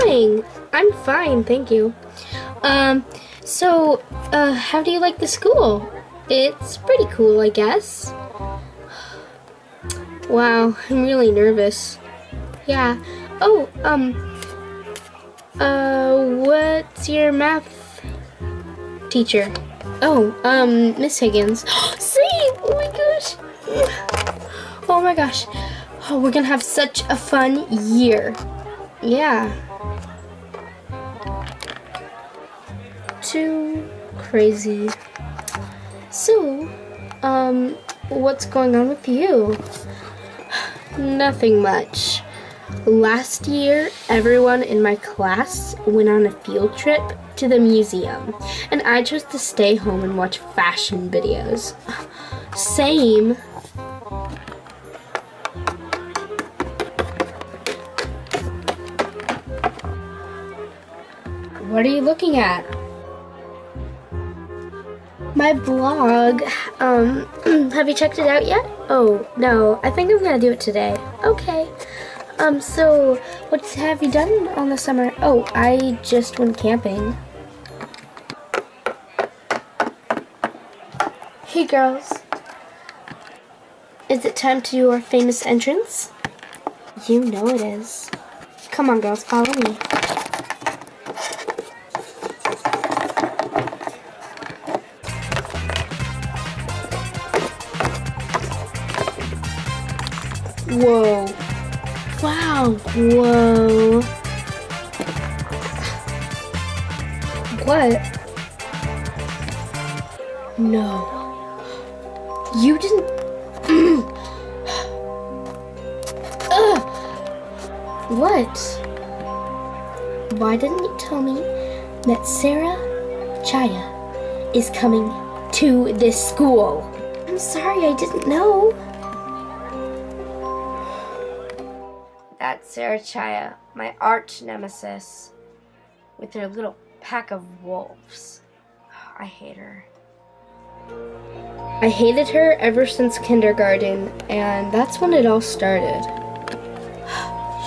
morning. I'm fine, thank you. How do you like the school? It's pretty cool, I guess. Wow, I'm really nervous. Yeah. Oh, what's your math teacher? Oh, Miss Higgins. Same! Oh my gosh! Oh my gosh. Oh, we're gonna have such a fun year. Yeah. Too crazy. So, what's going on with you? Nothing much. Last year, everyone in my class went on a field trip to the museum, and I chose to stay home and watch fashion videos. Same. What are you looking at? My blog. Have you checked it out yet? Oh, no. I think I'm gonna do it today. Okay. So, what have you done on the summer? Oh, I just went camping. Hey, girls. Is it time to do our famous entrance? You know it is. Come on, girls, follow me. Whoa. Wow. Whoa. What? No. You didn't... What? Why didn't you tell me that Sarah Chaya is coming to this school? I'm sorry, I didn't know. That's Sarah Chaya, my arch nemesis, with her little pack of wolves. I hate her. I hated her ever since kindergarten, and that's when it all started.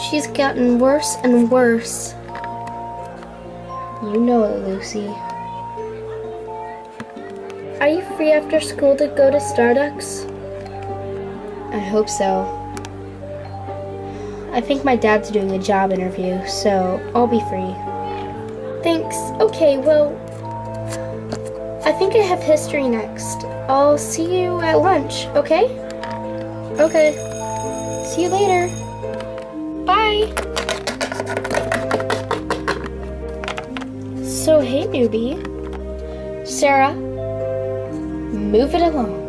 She's gotten worse and worse. You know it, Lucy. Are you free after school to go to Starbucks? I hope so. I think my dad's doing a job interview, so I'll be free. Thanks. Okay, well, I think I have history next. I'll see you at lunch, okay? Okay. See you later. Bye. So, hey, newbie. Sarah, move it along.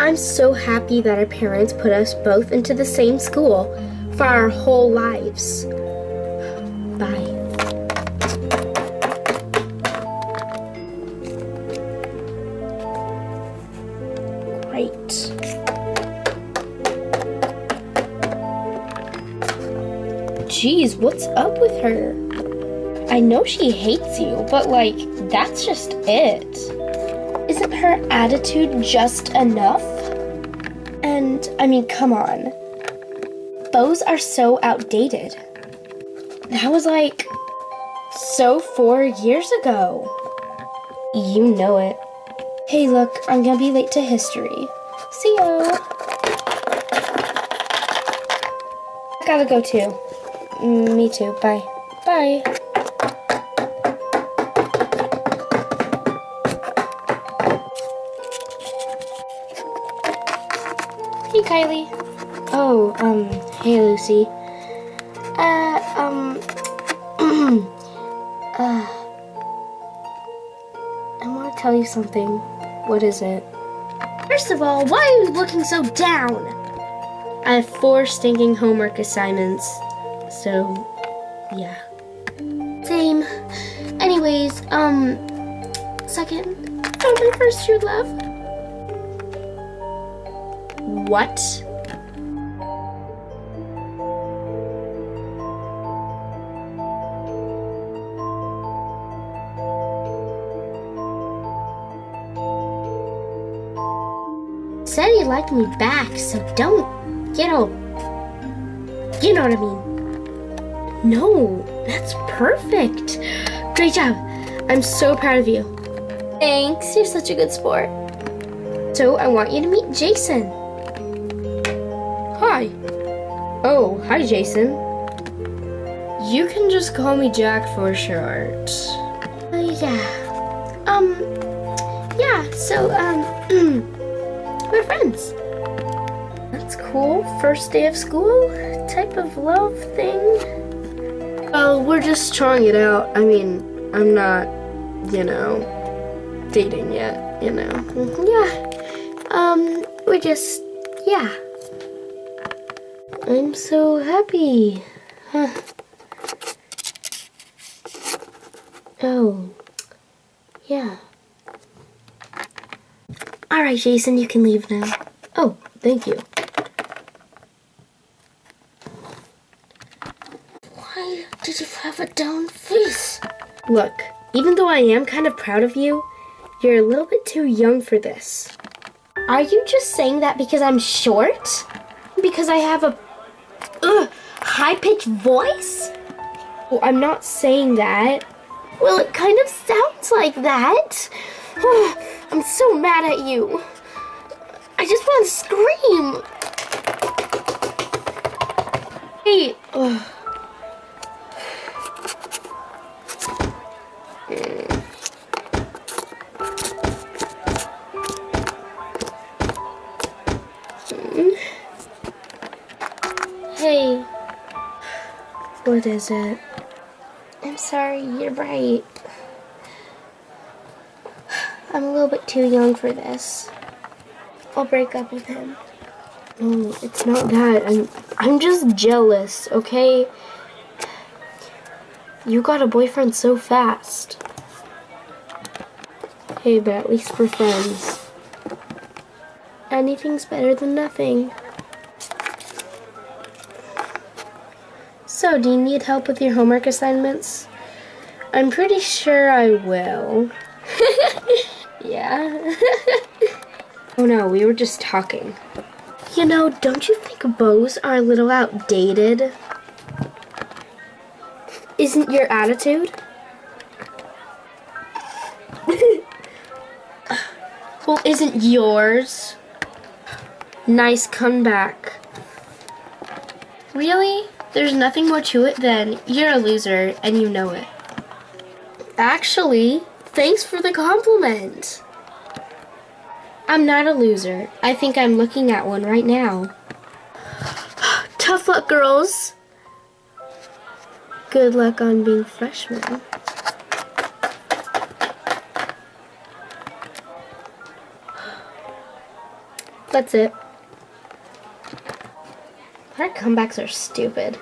I'm so happy that our parents put us both into the same school for our whole lives. Bye. Great. Jeez, what's up with her? I know she hates you, but like, that's just it. Isn't her attitude just enough? And, I mean, come on. Bows are so outdated. That was like, so 4 years ago. You know it. Hey, look, I'm gonna be late to history. See ya. I gotta go too. Me too, bye. Bye. Hey, Kylie. Oh, hey, Lucy. I want to tell you something. What is it? First of all, why are you looking so down? I have 4 stinking homework assignments, so, yeah. Same. Anyways, second, found my first true love. What? Said he liked me back, so don't get You know what I mean. No, that's perfect. Great job. I'm so proud of you. Thanks, you're such a good sport. So I want you to meet Jason. Hi. Oh, hi Jason. You can just call me Jack for short. We're friends. That's cool. First day of school type of love thing. Well, we're just trying it out. I mean, I'm not, dating yet, We're just, I'm so happy. Huh. Oh, yeah. All right, Jason, you can leave now. Oh, thank you. Why did you have a down face? Look, even though I am kind of proud of you, you're a little bit too young for this. Are you just saying that because I'm short? Because I have a high-pitched voice? Well, I'm not saying that. Well, it kind of sounds like that. I'm so mad at you. I just want to scream. Hey. Hey. What is it? I'm sorry, you're right. I'm a little bit too young for this. I'll break up with him. No, it's not that. I'm just jealous, okay? You got a boyfriend so fast. Hey, but at least we're friends. Anything's better than nothing. So, do you need help with your homework assignments? I'm pretty sure I will. Yeah. Oh no, we were just talking. Don't you think bows are a little outdated? Isn't your attitude? Well, isn't yours? Nice comeback. Really? There's nothing more to it than you're a loser and you know it. Actually, thanks for the compliment. I'm not a loser. I think I'm looking at one right now. Tough luck, girls. Good luck on being freshmen. That's it. Our comebacks are stupid.